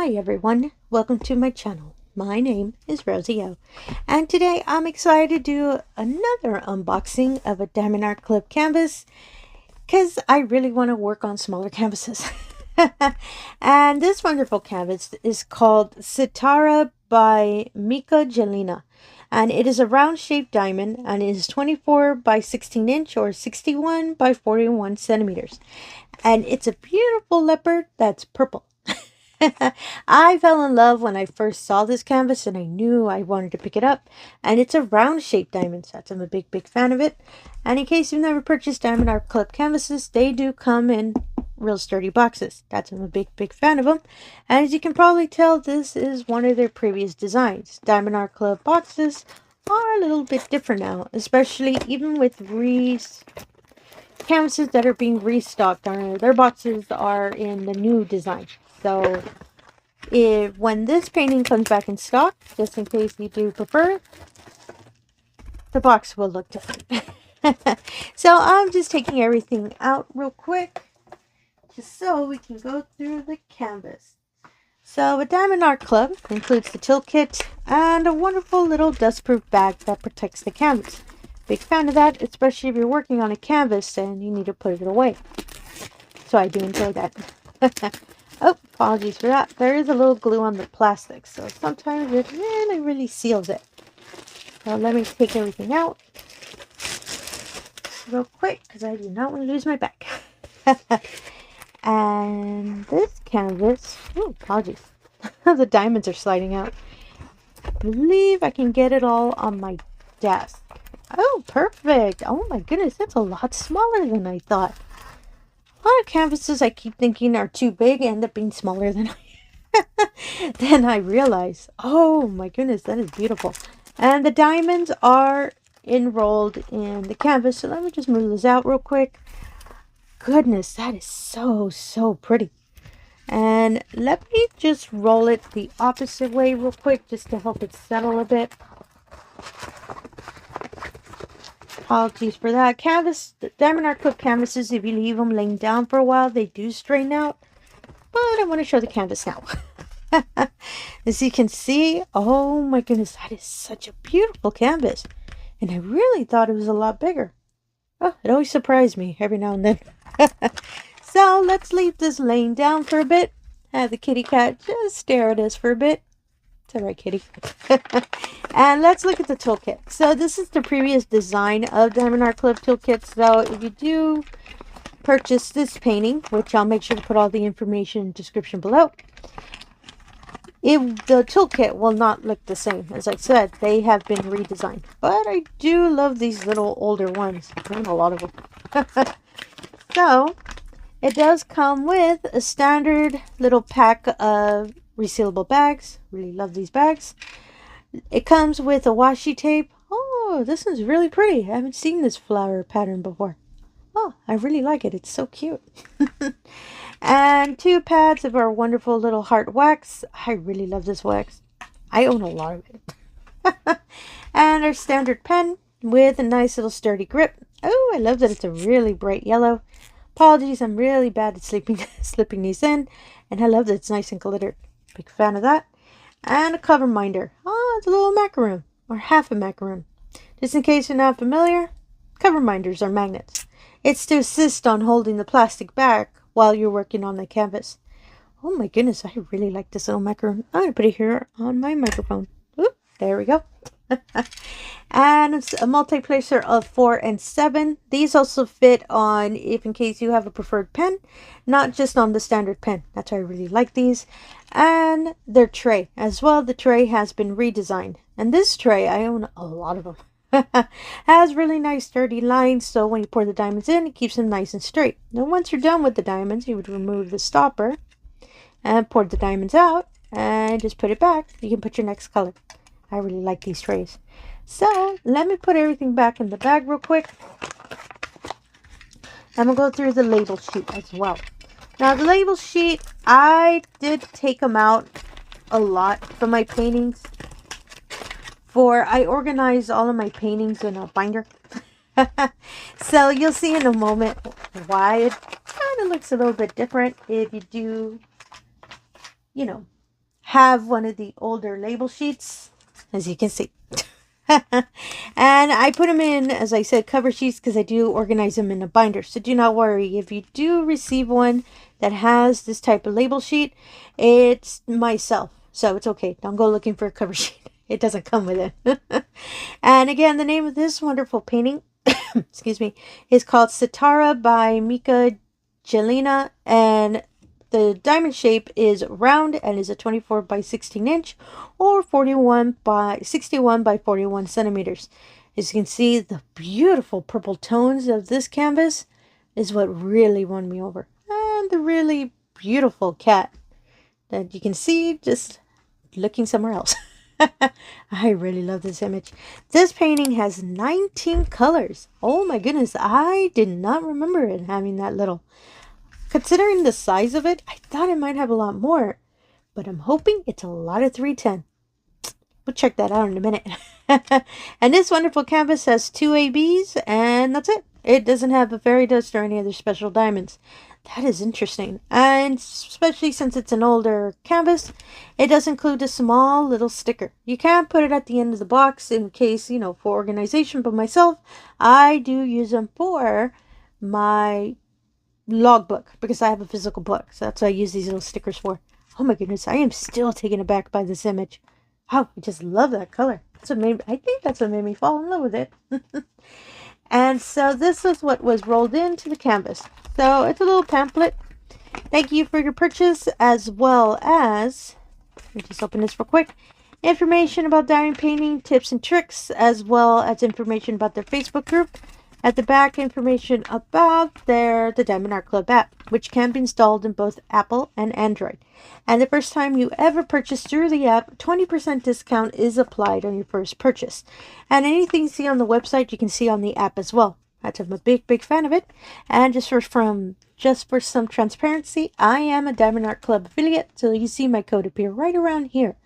Hi everyone, welcome to my channel. My name is Rosy O, and today I'm excited to do another unboxing of a Diamondart Club canvas because I really want to work on smaller canvases. And this wonderful canvas is called Sitara by Mika Jelena, and it is a round shaped diamond, and it is 24 by 16 inch or 61 by 41 centimeters, and it's a beautiful leopard that's purple. I fell in love when I first saw this canvas, and I knew I wanted to pick it up. And it's a round shaped diamond, so I'm a big fan of it. And in case you've never purchased Diamondart Club canvases, they do come in real sturdy boxes. I'm a big fan of them. And as you can probably tell, this is one of their previous designs. Diamondart Club boxes are a little bit different now, especially even with canvases that are being restocked. Their boxes are in the new design. So when this painting comes back in stock, just in case you do prefer, the box will look different. So I'm just taking everything out real quick, just so we can go through the canvas. So a Diamondart Club includes the tilt kit and a wonderful little dustproof bag that protects the canvas. Big fan of that, especially if you're working on a canvas and you need to put it away. So I do enjoy that. Oh, apologies for that. There is a little glue on the plastic, so sometimes it really seals it. So let me take everything out real quick, because I do not want to lose my bag. And this canvas, oh, apologies. The diamonds are sliding out. I believe I can get it all on my desk. Oh, perfect. Oh my goodness, that's a lot smaller than I thought. A lot of canvases I keep thinking are too big end up being smaller than I realize. Oh my goodness, that is beautiful. And the diamonds are enrolled in the canvas. So let me just move this out real quick. Goodness, that is so pretty. And let me just roll it the opposite way real quick, just to help it settle a bit. Apologies for that. The Diamondart Club canvases, if you leave them laying down for a while, they do straighten out. But I want to show the canvas now. As you can see, oh my goodness, that is such a beautiful canvas. And I really thought it was a lot bigger. Oh, it always surprised me every now and then. So let's leave this laying down for a bit. Have the kitty cat just stare at us for a bit. It's alright, kitty. And let's look at the toolkit. So this is the previous design of Diamondart Club toolkit. So if you do purchase this painting, which I'll make sure to put all the information in the description below, the toolkit will not look the same. As I said, they have been redesigned. But I do love these little older ones. I have a lot of them. So it does come with a standard little pack of resealable bags. Really love these bags. It comes with a washi tape. Oh, this is really pretty. I haven't seen this flower pattern before. Oh, I really like it. It's so cute. And 2 pads of our wonderful little heart wax. I really love this wax. I own a lot of it. And our standard pen with a nice little sturdy grip. Oh, I love that it's a really bright yellow. Apologies, I'm really bad at slipping these in. And I love that it's nice and glittered. Big fan of that. And a cover minder. Oh, it's a little macaroon, or half a macaroon. Just in case you're not familiar, cover minders are magnets. It's to assist on holding the plastic back while you're working on the canvas. Oh my goodness, I really like this little macaroon. I'm going to put it here on my microphone. Oop, there we go. And it's a multi-placer of 4 and 7. These also fit on, if in case you have a preferred pen, not just on the standard pen. That's why I really like these. And their tray as well. The tray has been redesigned, and this tray, I own a lot of them. Has really nice sturdy lines, so when you pour the diamonds in, it keeps them nice and straight. Now once you're done with the diamonds, you would remove the stopper and pour the diamonds out and just put it back. You can put your next color. I really like these trays. So let me put everything back in the bag real quick. I'm going to go through the label sheet as well. Now the label sheet, I did take them out a lot from my paintings. I organized all of my paintings in a binder. So you'll see in a moment why it kind of looks a little bit different if you do, have one of the older label sheets, as you can see. And I put them in, as I said, cover sheets because I do organize them in a binder. So do not worry. If you do receive one that has this type of label sheet, it's myself. So it's okay. Don't go looking for a cover sheet. It doesn't come with it. And again, the name of this wonderful painting, excuse me, is called Sitara by Mika Jelena, and the diamond shape is round and is a 24 by 16 inch or 41 by 61 by 41 centimeters. As you can see, the beautiful purple tones of this canvas is what really won me over. And the really beautiful cat that you can see just looking somewhere else. I really love this image. This painting has 19 colors. Oh my goodness, I did not remember it having that little. Considering the size of it, I thought it might have a lot more, but I'm hoping it's a lot of 310. We'll check that out in a minute. And this wonderful canvas has 2 ABs, and that's it. It doesn't have a fairy dust or any other special diamonds. That is interesting, and especially since it's an older canvas, it does include a small little sticker. You can put it at the end of the box in case, you know, for organization, but myself, I do use them for my logbook because I have a physical book, so that's what I use these little stickers for. Oh my goodness, I am still taken aback by this image. Oh, I just love that color. That's what made, I think that's what made me fall in love with it. And so this is what was rolled into the canvas. So it's a little pamphlet. Thank you for your purchase, as well as, let me just open this real quick, information about diamond painting, tips and tricks, as well as information about their Facebook group. At the back, information about the Diamond Art Club app, which can be installed in both Apple and Android. And the first time you ever purchase through the app, 20% discount is applied on your first purchase. And anything you see on the website, you can see on the app as well. I'm a big fan of it. And just for some transparency, I am a Diamond Art Club affiliate, so you see my code appear right around here.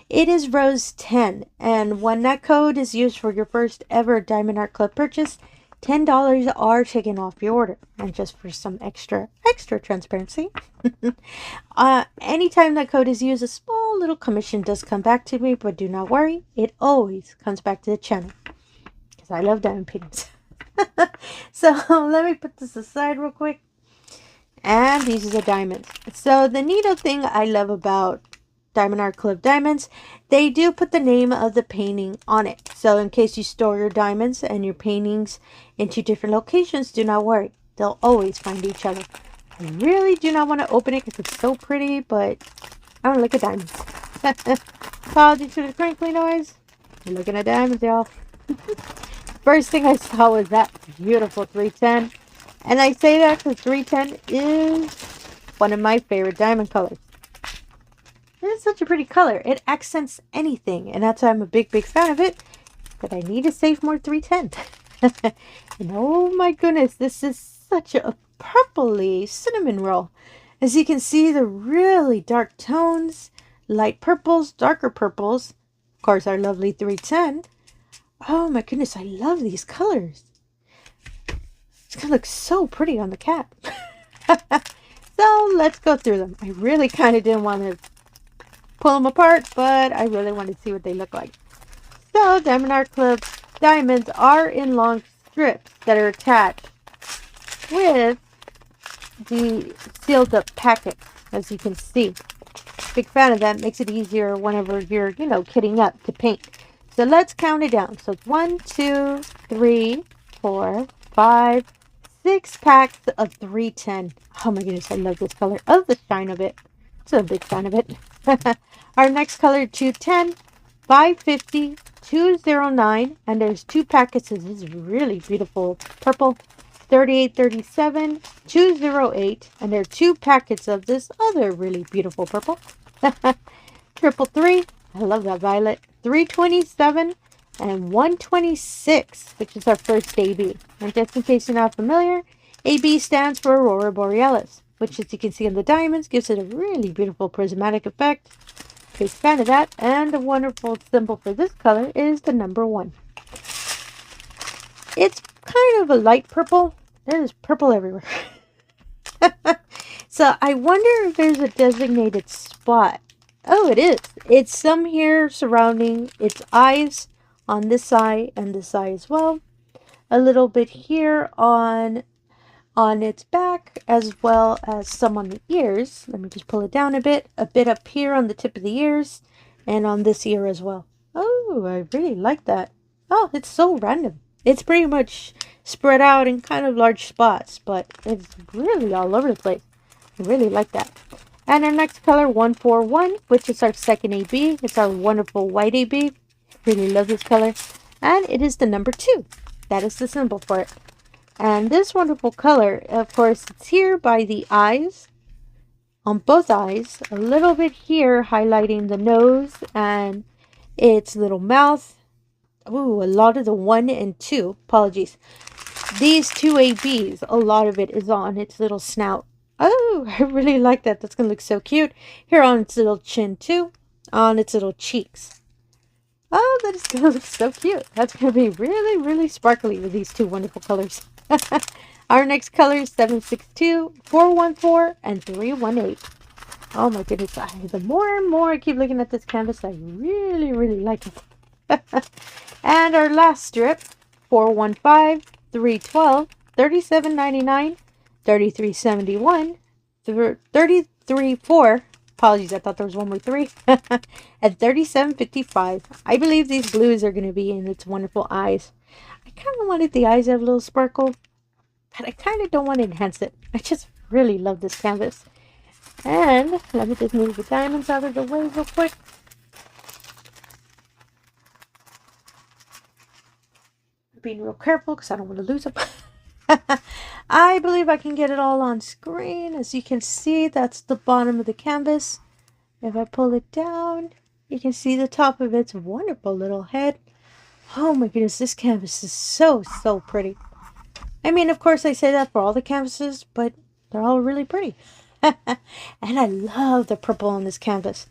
It is Rose10, and when that code is used for your first ever Diamond Art Club purchase, $10 are taken off your order. And just for some extra transparency, anytime that code is used, a small little commission does come back to me, but do not worry, it always comes back to the channel because I love diamond paintings. So let me put this aside real quick. And these are the diamonds. So the neato thing I love about Diamond Art Club diamonds, they do put the name of the painting on it. So in case you store your diamonds and your paintings into different locations, do not worry. They'll always find each other. I really do not want to open it because it's so pretty, but I don't look at diamonds. Apologies for the crinkly noise. You're looking at diamonds, y'all. First thing I saw was that beautiful 310. And I say that because 310 is one of my favorite diamond colors. It's such a pretty color. It accents anything. And that's why I'm a big fan of it. But I need to save more 310. And oh my goodness, this is such a purpley cinnamon roll. As you can see, the really dark tones, light purples, darker purples. Of course, our lovely 310. Oh my goodness, I love these colors. It's going to look so pretty on the cat. So let's go through them. I really kind of didn't want to pull them apart, but I really wanted to see what they look like. So Diamond Art Club diamonds are in long strips that are attached with the sealed up packet, as you can see. Big fan of that. Makes it easier whenever you're, you know, kitting up to paint. So let's count it down. So 1, 2, 3, 4, 5, 6 packs of 310. Oh my goodness, I love this color. I love the shine of it. So a big fan of it. Our next color, 210, 550, 209, and there's 2 packets of this really beautiful purple, 3837, 208, and there are 2 packets of this other really beautiful purple. 333, I love that violet, 327, and 126, which is our first AB. And just in case you're not familiar, AB stands for Aurora Borealis, which, as you can see on the diamonds, gives it a really beautiful prismatic effect. Big fan of that. And the wonderful symbol for this color is the number 1. It's kind of a light purple. There's purple everywhere. So I wonder if there's a designated spot Oh, it is. It's some hair surrounding its eyes on this side and this side as well. A little bit here on its back, as well as some on the ears. Let me just pull it down a bit up here on the tip of the ears, and on this ear as well. Oh, I really like that. Oh, it's so random. It's pretty much spread out in kind of large spots, but it's really all over the place. I really like that. And our next color, 141, which is our second AB. It's our wonderful white AB. Really love this color. And it is the number 2. That is the symbol for it. And this wonderful color, of course, it's here by the eyes, on both eyes. A little bit here highlighting the nose and its little mouth. Ooh, a lot of the 1 and 2. Apologies. These 2 ABs, a lot of it is on its little snout. Oh, I really like that. That's going to look so cute. Here on its little chin too. On its little cheeks. Oh, that is going to look so cute. That's going to be really, really sparkly with these 2 wonderful colors. Our next color is 762, 414, and 318. Oh my goodness. The more and more I keep looking at this canvas, I really, really like it. And our last strip, 415, 312, 37.99, 33.71, 33.4. Apologies, I thought there was one more 3. At 37.55. I believe these blues are going to be in its wonderful eyes. I kind of wanted the eyes to have a little sparkle, but I kind of don't want to enhance it. I just really love this canvas. And let me just move the diamonds out of the way real quick. Being real careful because I don't want to lose them. I believe I can get it all on screen. As you can see, that's the bottom of the canvas. If I pull it down, you can see the top of its wonderful little head. Oh my goodness, this canvas is so, so pretty. I mean, of course, I say that for all the canvases, but they're all really pretty. And I love the purple on this canvas.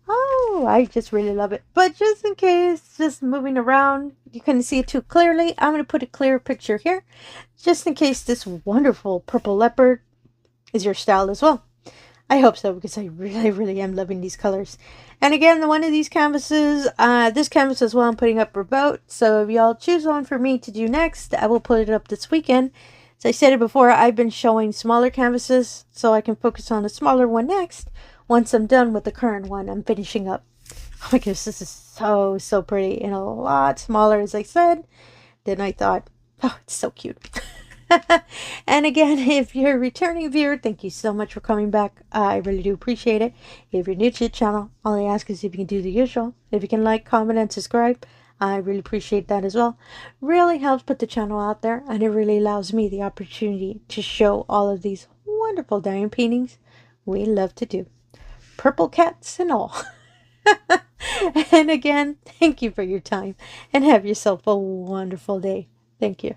Oh, I just really love it. But just in case, just moving around, you couldn't see it too clearly, I'm going to put a clear picture here. Just in case this wonderful purple leopard is your style as well. I hope so, because I really, really am loving these colors. And again, the one of these canvases, this canvas as well, I'm putting up for vote. So if y'all choose one for me to do next, I will put it up this weekend. As I said it before, I've been showing smaller canvases, so I can focus on the smaller one next. Once I'm done with the current one, I'm finishing up. Oh my goodness, this is so, so pretty. And a lot smaller, as I said. Then I thought, oh, it's so cute. And again, if you're a returning viewer, thank you so much for coming back. I really do appreciate it. If you're new to the channel, all I ask is if you can do the usual. If you can like, comment, and subscribe, I really appreciate that as well. Really helps put the channel out there, and it really allows me the opportunity to show all of these wonderful diamond paintings we love to do. Purple cats and all. And again, thank you for your time, and have yourself a wonderful day. Thank you.